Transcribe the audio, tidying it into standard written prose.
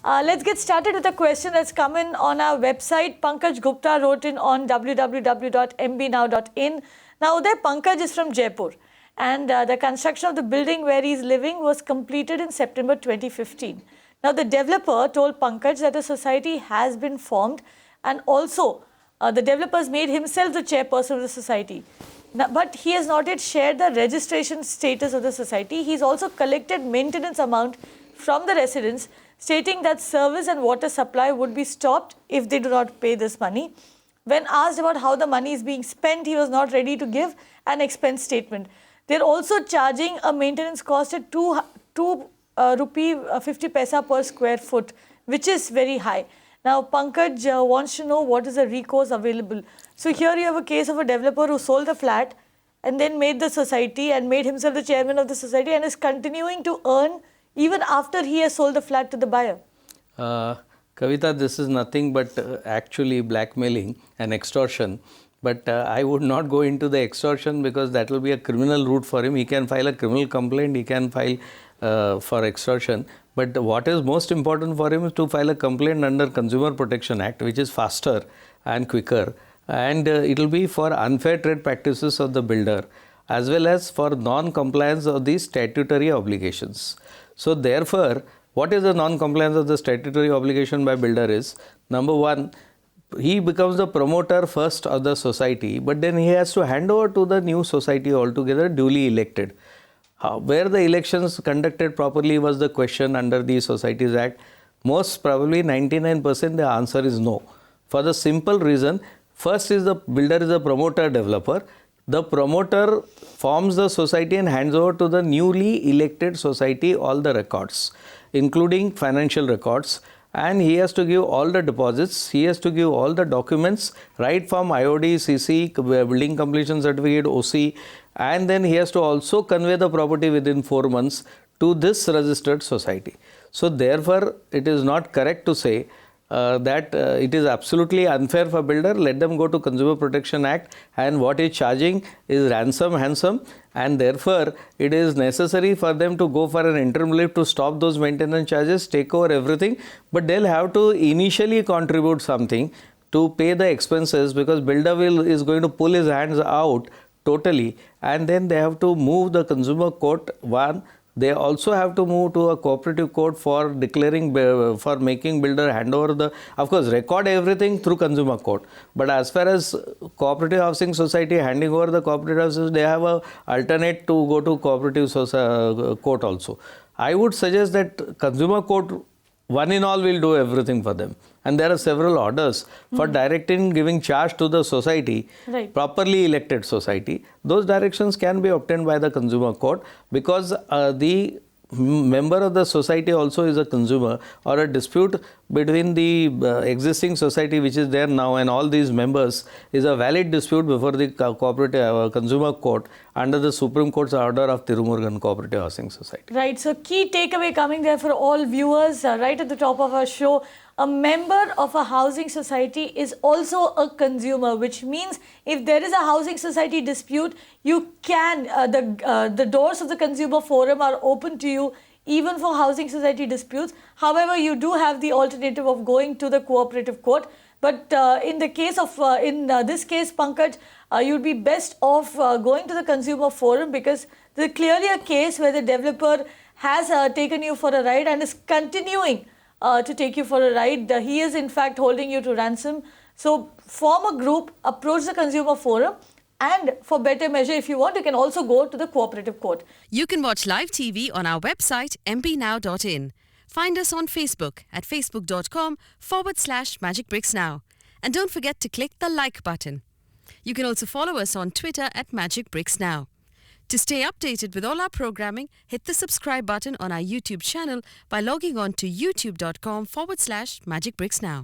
Let's get started with a question that's come in on our website. Pankaj Gupta wrote in on www.mbnow.in. Now, Uday, Pankaj is from Jaipur, and the construction of the building where he's living was completed in September 2015. Now, the developer told Pankaj that a society has been formed, and also the developer has made himself the chairperson of the society. Now, but he has not yet shared the registration status of the society. He's also collected maintenance amount from the residents, stating that service and water supply would be stopped if they do not pay this money. When asked about how the money is being spent, he was not ready to give an expense statement. They're also charging a maintenance cost at 2 rupee 50 paisa per square foot, which is very high. Now, Pankaj wants to know what is the recourse available. So here you have a case of a developer who sold the flat and then made the society and made himself the chairman of the society and is continuing to earn even after he has sold the flat to the buyer. Kavita, this is nothing but actually blackmailing and extortion. But I would not go into the extortion because that will be a criminal route for him. He can file a criminal complaint, he can file for extortion. But what is most important for him is to file a complaint under Consumer Protection Act, which is faster and quicker. And it will be for unfair trade practices of the builder, as well as for non-compliance of the statutory obligations. So therefore, what is the non-compliance of the statutory obligation by builder is, number one, he becomes the promoter first of the society, but then he has to hand over to the new society altogether duly elected. Where the elections conducted properly was the question under the Societies Act. Most probably 99% the answer is no. For the simple reason, first is the builder is a promoter developer. The promoter forms the society and hands over to the newly elected society all the records, including financial records, and he has to give all the deposits, he has to give all the documents, right from IOD, CC, building completion certificate, OC, and then he has to also convey the property within 4 months to this registered society. So therefore, it is not correct to say that it is absolutely unfair for builder. Let them go to Consumer Protection Act, and what is charging is handsome, and therefore it is necessary for them to go for an interim relief to stop those maintenance charges, take over everything, but they'll have to initially contribute something to pay the expenses, because builder is going to pull his hands out totally, and then they have to move the consumer court one. They also have to move to a cooperative court for declaring, for making builder hand over the, of course, record everything through consumer court. But as far as cooperative housing society handing over the cooperative houses, they have a alternate to go to cooperative court also. I would suggest that consumer court, one in all, will do everything for them. And there are several orders for directing, giving charge to the society, properly elected society. Those directions can be obtained by the consumer court, because the member of the society also is a consumer, or a dispute between the existing society which is there now and all these members is a valid dispute before the cooperative consumer court under the Supreme Court's order of Tirumurugan Cooperative Housing Society. Right. So key takeaway coming there for all viewers right at the top of our show. A member of a housing society is also a consumer, which means if there is a housing society dispute, you can, the doors of the consumer forum are open to you even for housing society disputes. However, you do have the alternative of going to the cooperative court. But in the case of, this case, Pankaj, you'd be best off going to the consumer forum, because there's clearly a case where the developer has taken you for a ride and is continuing to take you for a ride. He is in fact holding you to ransom. So form a group, approach the consumer forum, and for better measure, if you want, you can also go to the cooperative court. You can watch live TV on our website mbnow.in. Find us on Facebook at facebook.com/magicbricksnow. And don't forget to click the like button. You can also follow us on Twitter at magicbricksnow. To stay updated with all our programming, hit the subscribe button on our YouTube channel by logging on to youtube.com/magicbricksnow.